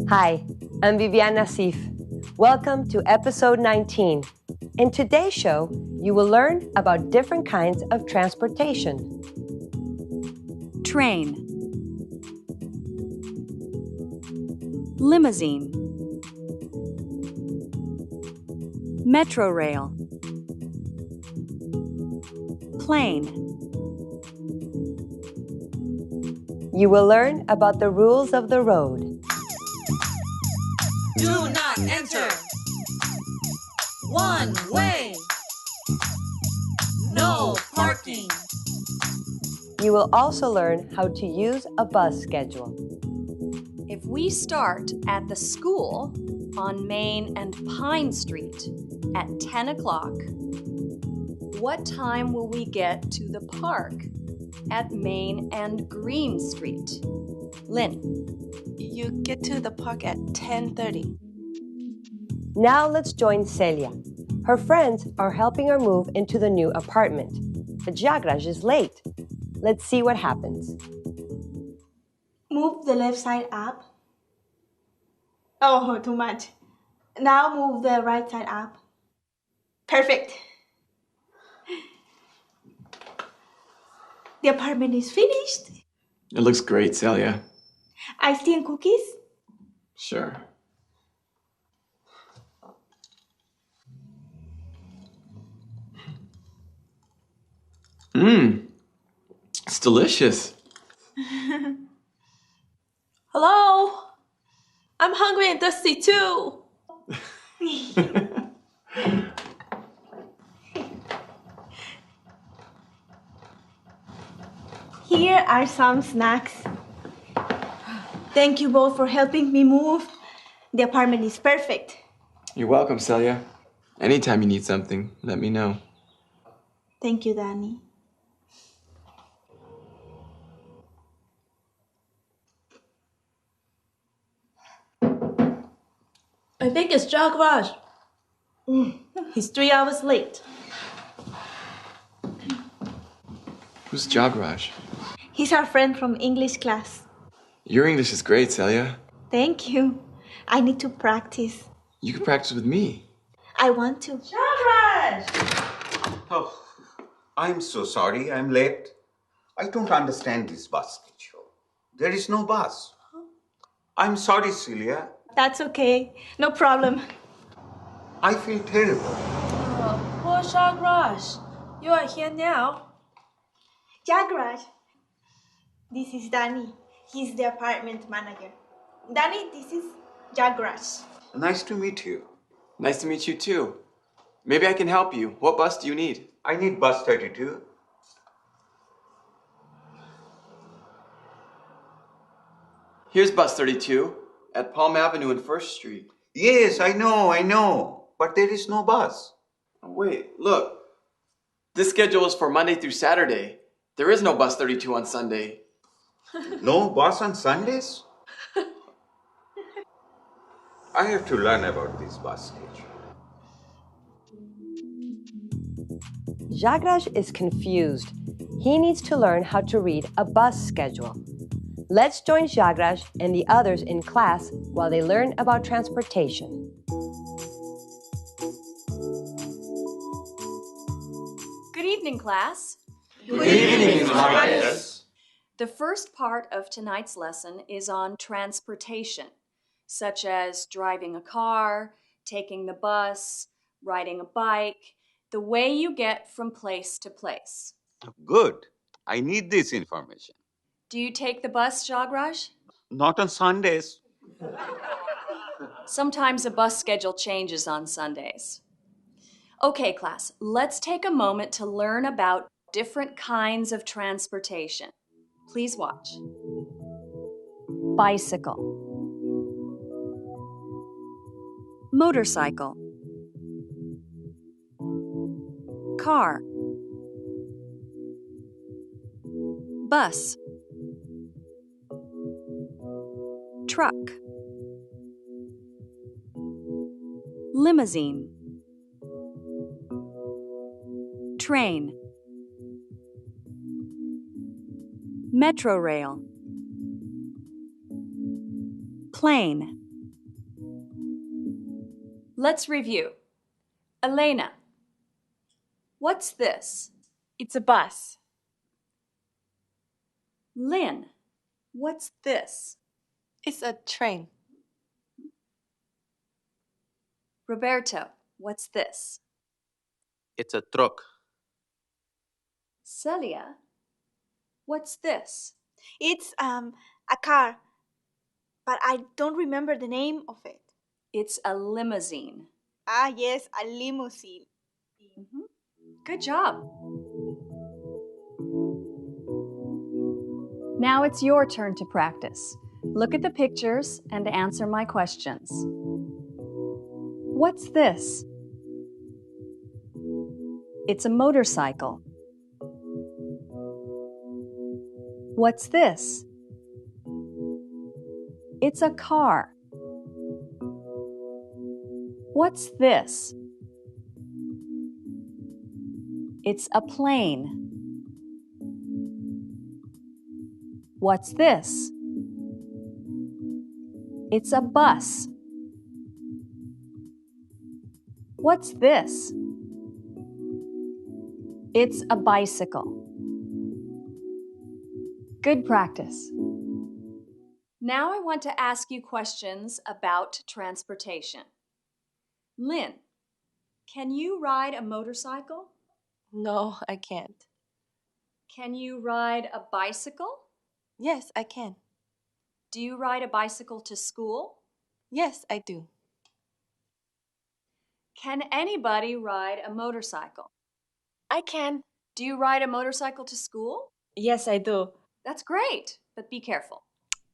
Hi, I'm Vivian Nassif. Welcome to episode 19. In today's show, you will learn about different kinds of transportation. Train, limousine, metro rail, plane. You will learn about the rules of the road. Do not enter. One way. No parking. You will also learn how to use a bus schedule. If we start at the school on Main and Pine Street at 10 o'clock, what time will we get to the park at Main and Green Street? Lynn. You get to the park at 10:30. Now let's join Celia. Her friends are helping her move into the new apartment. But Jagraj is late. Let's see what happens. Move the left side up. Oh, too much. Now move the right side up. Perfect. The apartment is finished. It looks great, Celia. Iced tea and cookies? Sure. It's delicious. Hello? I'm hungry and thirsty too. Here are some snacks. Thank you both for helping me move. The apartment is perfect. You're welcome, Celia. Anytime you need something, let me know. Thank you, Danny. I think it's Jagraj. He's 3 hours late. Who's Jagraj? He's our friend from English class. Your English is great, Celia. Thank you. I need to practice. You can practice with me. I want to. Jagraj! Oh, I'm so sorry I'm late. I don't understand this bus schedule. There is no bus. I'm sorry, Celia. That's okay. No problem. I feel terrible. Oh, poor Jagraj. You are here now. Jagraj. This is Danny. He's the apartment manager. Danny, this is Jagraj. Nice to meet you. Nice to meet you too. Maybe I can help you. What bus do you need? I need bus 32. Here's bus 32 at Palm Avenue and 1st Street. Yes, I know. But there is no bus. Oh, wait, look. This schedule is for Monday through Saturday. There is no bus 32 on Sunday. No bus on Sundays? I have to learn about this bus schedule. Jagraj is confused. He needs to learn how to read a bus schedule. Let's join Jagraj and the others in class while they learn about transportation. Good evening, class. Good evening, Marius. The first part of tonight's lesson is on transportation, such as driving a car, taking the bus, riding a bike, the way you get from place to place. Good. I need this information. Do you take the bus, Jagraj? Not on Sundays. Sometimes a bus schedule changes on Sundays. Okay, class, let's take a moment to learn about different kinds of transportation. Please watch. Bicycle, motorcycle, car, bus, truck, limousine, train, metro rail, plane, Let's review. Elena, what's this? It's a bus. Lynn, what's this? It's a train. Roberto, what's this? It's a truck. Celia, what's this? It's a car, but I don't remember the name of it. It's a limousine. Ah, yes, a limousine. Good job. Now it's your turn to practice. Look at the pictures and answer my questions. What's this? It's a motorcycle. What's this? It's a car. What's this? It's a plane. What's this? It's a bus. What's this? It's a bicycle. Good practice. Now I want to ask you questions about transportation. Lynn, can you ride a motorcycle? No, I can't. Can you ride a bicycle? Yes, I can. Do you ride a bicycle to school? Yes, I do. Can anybody ride a motorcycle? I can. Do you ride a motorcycle to school? Yes, I do. That's great, but be careful.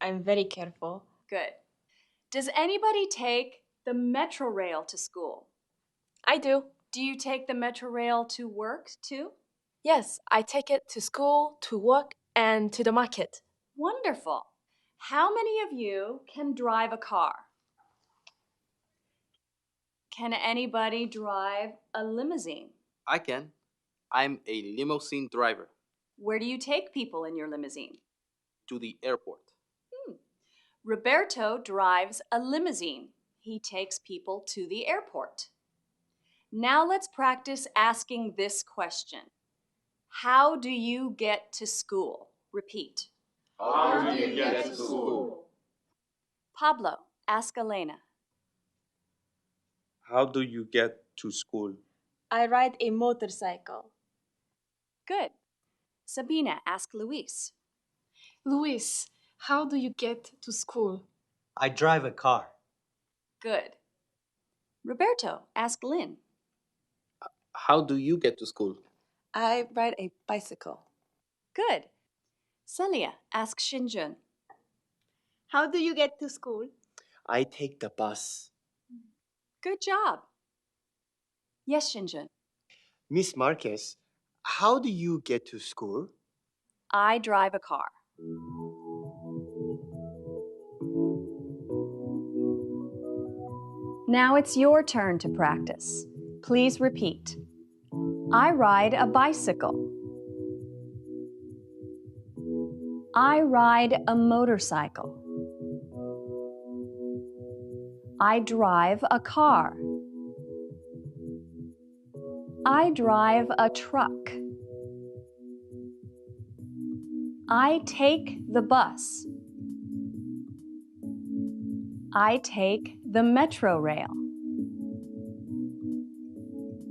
I'm very careful. Good. Does anybody take the metro rail to school? I do. Do you take the metro rail to work too? Yes, I take it to school, to work, and to the market. Wonderful. How many of you can drive a car? Can anybody drive a limousine? I can. I'm a limousine driver. Where do you take people in your limousine? To the airport. Roberto drives a limousine. He takes people to the airport. Now let's practice asking this question. How do you get to school? Repeat. How do you get to school? Pablo, ask Elena. How do you get to school? I ride a motorcycle. Good. Sabina, ask Luis. Luis, how do you get to school? I drive a car. Good. Roberto, ask Lynn. How do you get to school? I ride a bicycle. Good. Celia, ask Shinjun. How do you get to school? I take the bus. Good job. Yes, Shinjun. Miss Marquez, how do you get to school? I drive a car. Now it's your turn to practice. Please repeat. I ride a bicycle. I ride a motorcycle. I drive a car. I drive a truck. I take the bus. I take the metro rail.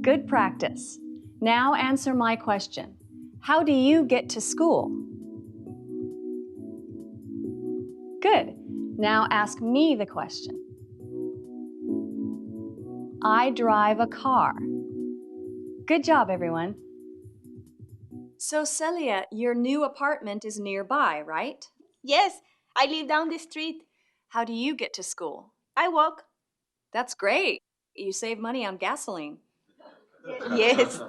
Good practice. Now answer my question. How do you get to school? Good. Now ask me the question. I drive a car. Good job, everyone. So, Celia, your new apartment is nearby, right? Yes, I live down the street. How do you get to school? I walk. That's great. You save money on gasoline. Yes.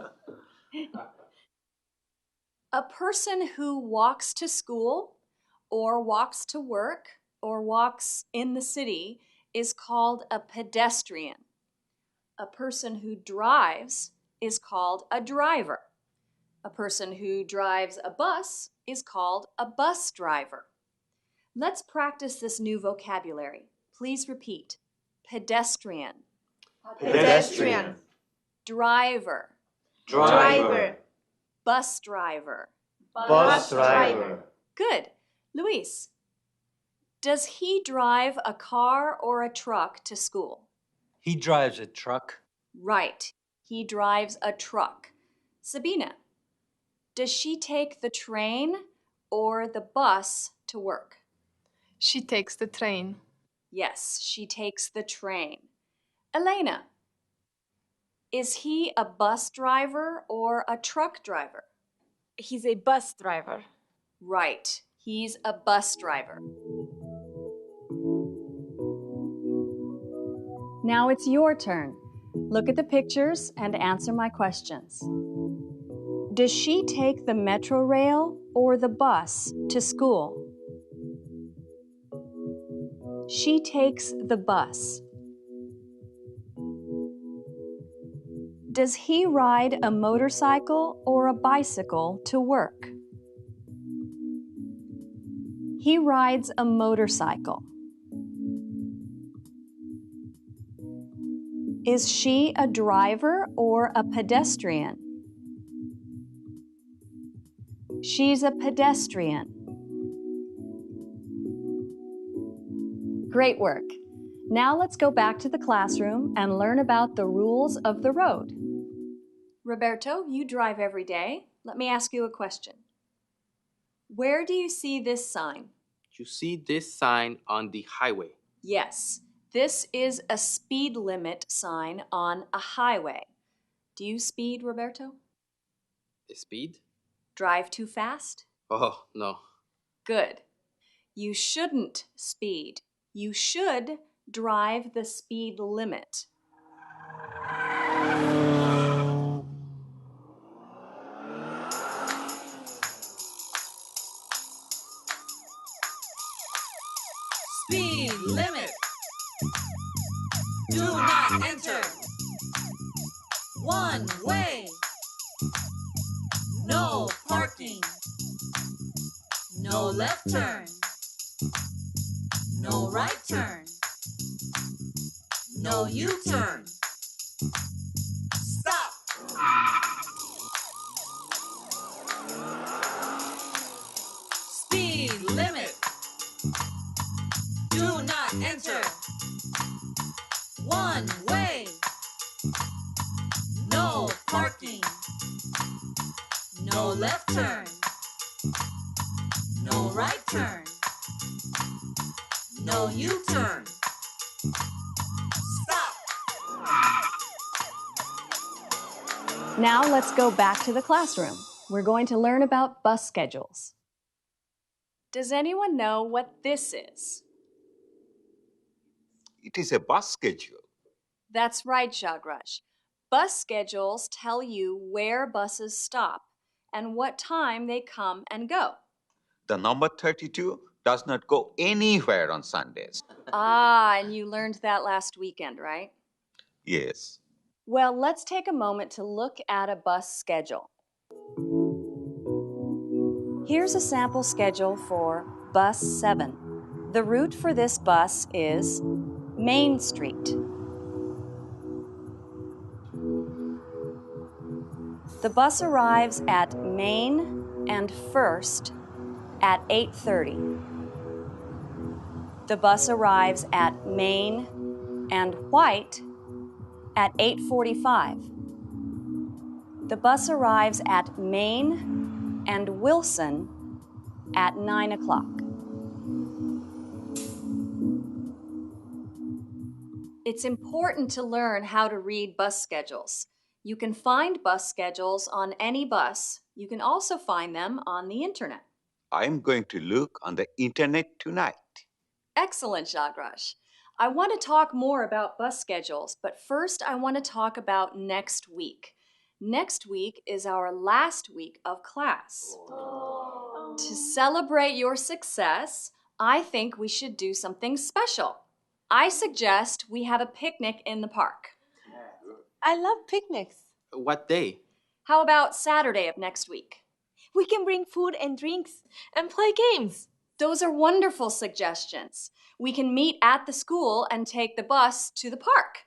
A person who walks to school or walks to work or walks in the city is called a pedestrian. A person who drives is called a driver. A person who drives a bus is called a bus driver. Let's practice this new vocabulary. Please repeat. Pedestrian. Pedestrian. Driver. Driver. Bus driver. Bus driver. Good. Luis, does he drive a car or a truck to school? He drives a truck. Right. He drives a truck. Sabina, does she take the train or the bus to work? She takes the train. Yes, she takes the train. Elena, is he a bus driver or a truck driver? He's a bus driver. Right, he's a bus driver. Now it's your turn. Look at the pictures and answer my questions. Does she take the metro rail or the bus to school? She takes the bus. Does he ride a motorcycle or a bicycle to work? He rides a motorcycle. Is she a driver or a pedestrian? She's a pedestrian. Great work. Now let's go back to the classroom and learn about the rules of the road. Roberto, you drive every day. Let me ask you a question. Where do you see this sign? You see this sign on the highway. Yes, this is a speed limit sign on a highway. Do you speed, Roberto? Speed? Drive too fast? Oh, no. Good. You shouldn't speed. You should drive the speed limit. Speed limit. Do not enter. One way. No parking. No left turn. No right turn. No U-turn. Stop. Speed limit. Do not enter. One way. No parking. No left turn. No right turn. No U-turn. Stop. Now let's go back to the classroom. We're going to learn about bus schedules. Does anyone know what this is? It is a bus schedule. That's right, Jagraj. Bus schedules tell you where buses stop and what time they come and go. The number 32 does not go anywhere on Sundays. Ah, and you learned that last weekend, right? Yes. Well, let's take a moment to look at a bus schedule. Here's a sample schedule for Bus 7. The route for this bus is Main Street. The bus arrives at Main and First at 8:30. The bus arrives at Main and White at 8:45. The bus arrives at Main and Wilson at 9 o'clock. It's important to learn how to read bus schedules. You can find bus schedules on any bus. You can also find them on the internet. I'm going to look on the internet tonight. Excellent, Jagraj. I want to talk more about bus schedules, but first I want to talk about next week. Next week is our last week of class. To celebrate your success, I think we should do something special. I suggest we have a picnic in the park. I love picnics. What day? How about Saturday of next week? We can bring food and drinks and play games. Those are wonderful suggestions. We can meet at the school and take the bus to the park.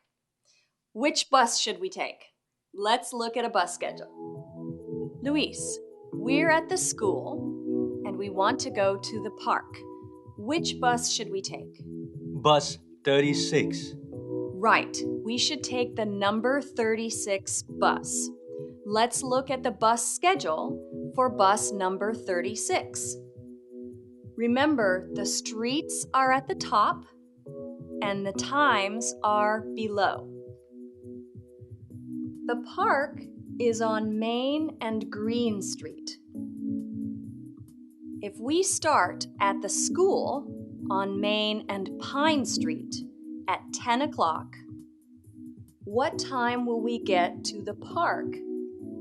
Which bus should we take? Let's look at a bus schedule. Luis, we're at the school and we want to go to the park. Which bus should we take? Bus 36. Right, we should take the number 36 bus. Let's look at the bus schedule for bus number 36. Remember, the streets are at the top and the times are below. The park is on Main and Green Street. If we start at the school on Main and Pine Street at 10 o'clock, what time will we get to the park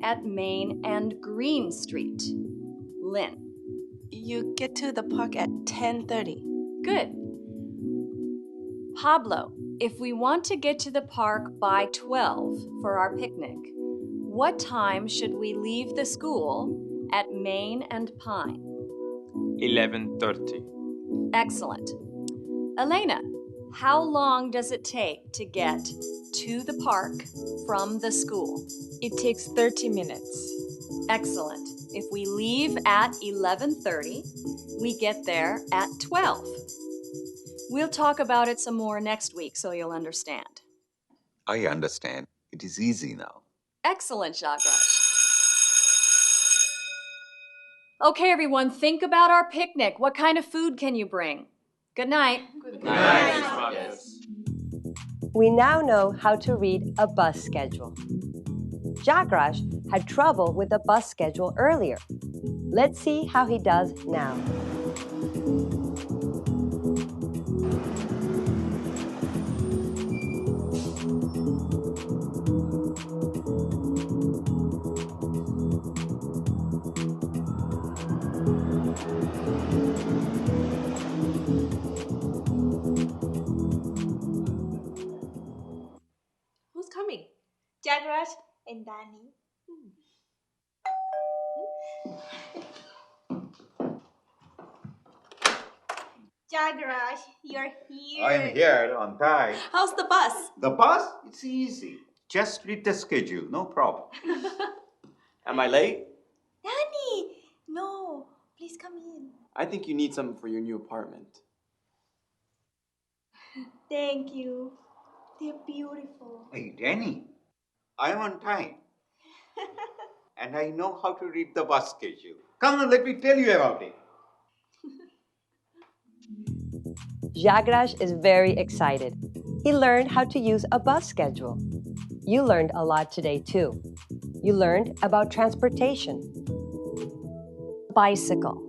at Main and Green Street? Lynn. You get to the park at 10:30. Good. Pablo, if we want to get to the park by 12 for our picnic, what time should we leave the school at Main and Pine? 11:30. Excellent. Elena, how long does it take to get to the park from the school? It takes 30 minutes. Excellent. If we leave at 11:30, we get there at 12. We'll talk about it some more next week so you'll understand. I understand. It is easy now. Excellent, Jagraj. Okay, everyone, think about our picnic. What kind of food can you bring? Good night. Good night, Yes. We now know how to read a bus schedule. Jagraj had trouble with the bus schedule earlier. Let's see how he does now. Who's coming? Jagraj and Danny. Jagraj, you're here. I am here on time. How's the bus? The bus? It's easy. Just read the schedule, no problem. Am I late? Danny! No, please come in. I think you need something for your new apartment. Thank you. They're beautiful. Hey, Danny, I am on time. And I know how to read the bus schedule. Come on, let me tell you about it. Jagraj is very excited. He learned how to use a bus schedule. You learned a lot today too. You learned about transportation. Bicycle.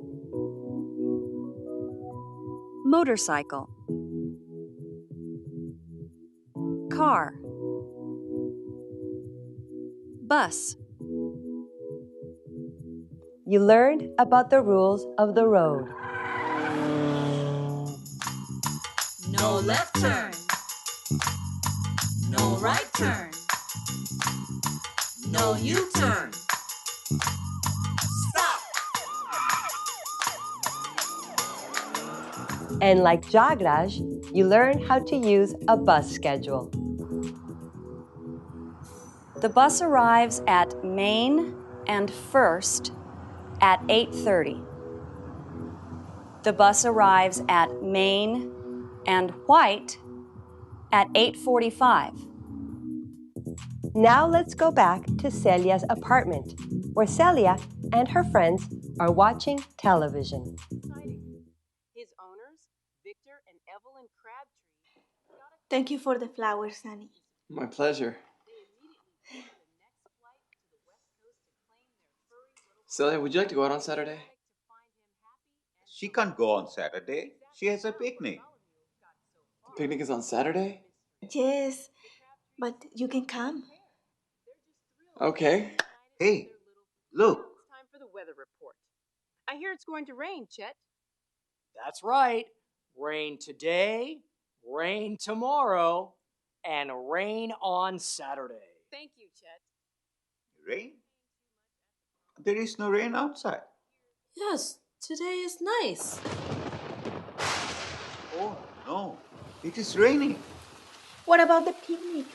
Motorcycle. Car. Bus. You learned about the rules of the road. No left turn. No right turn. No U-turn. Stop. And like Jagraj, you learned how to use a bus schedule. The bus arrives at Main and First at 8:30. The bus arrives at Main and White at 8:45. Now let's go back to Celia's apartment, where Celia and her friends are watching television. His owners, Victor and Evelyn Crabtree. Thank you for the flowers, Danny. My pleasure. Celia, would you like to go out on Saturday? She can't go on Saturday. She has a picnic. The picnic is on Saturday? Yes, but you can come. Okay. Hey, look. It's time for the weather report. I hear it's going to rain, Chet. That's right. Rain today, rain tomorrow, and rain on Saturday. Thank you, Chet. Rain? There is no rain outside. Yes, today is nice. Oh, no. It is raining. What about the picnic?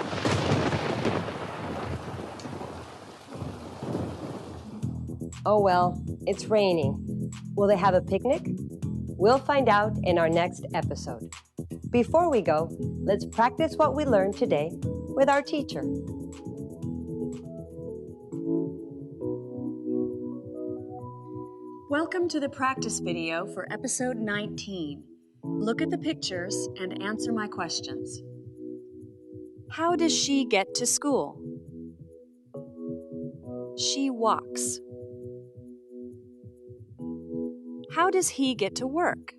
Oh well, it's raining. Will they have a picnic? We'll find out in our next episode. Before we go, let's practice what we learned today with our teacher. Welcome to the practice video for episode 19. Look at the pictures and answer my questions. How does she get to school? She walks. How does he get to work?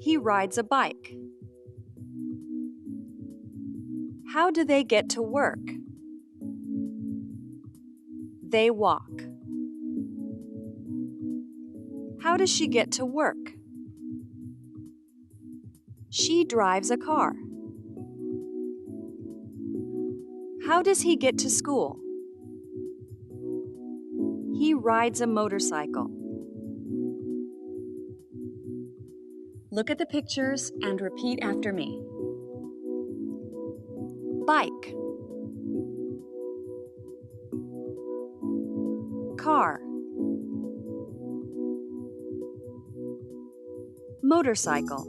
He rides a bike. How do they get to work? They walk. How does she get to work? She drives a car. How does he get to school? He rides a motorcycle. Look at the pictures and repeat after me. Bike. Car. Motorcycle.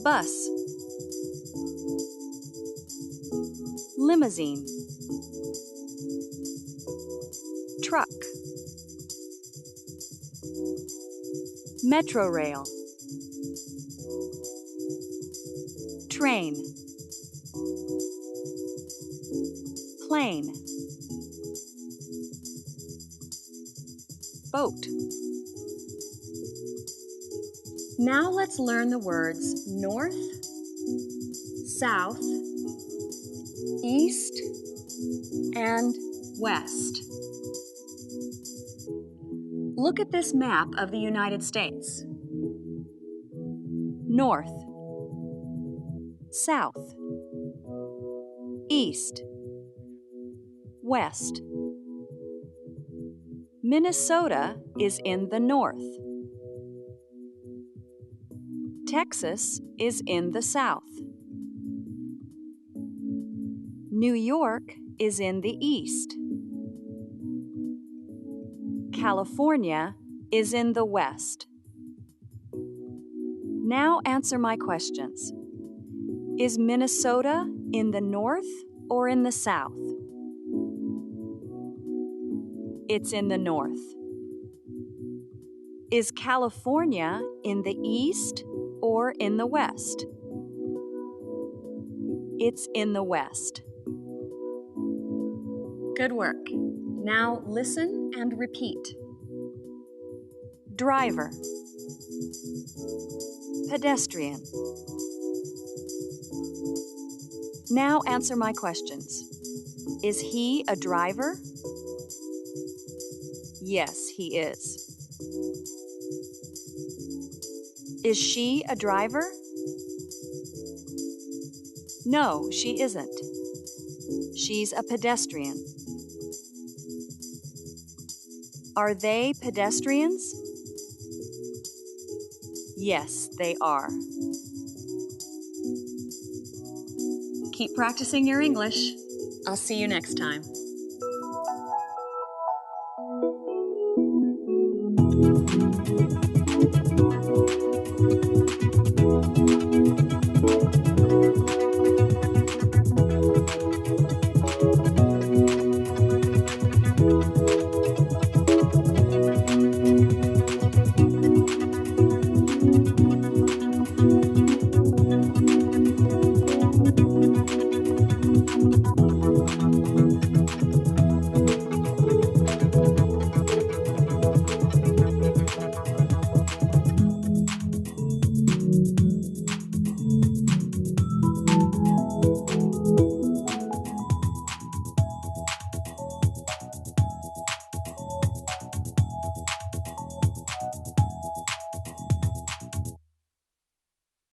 Bus. Limousine. Truck. Metro rail. Train. Plane. Boat. Now let's learn the words north, south, east, and west. Look at this map of the United States. North, south, east, west. Minnesota is in the north. Texas is in the south. New York is in the east. California is in the west. Now answer my questions. Is Minnesota in the north or in the south? It's in the north. Is California in the east or in the west? It's in the west. Good work. Now listen and repeat. Driver. Pedestrian. Now answer my questions. Is he a driver? Yes, he is. Is she a driver? No, she isn't. She's a pedestrian. Are they pedestrians? Yes, they are. Keep practicing your English. I'll see you next time.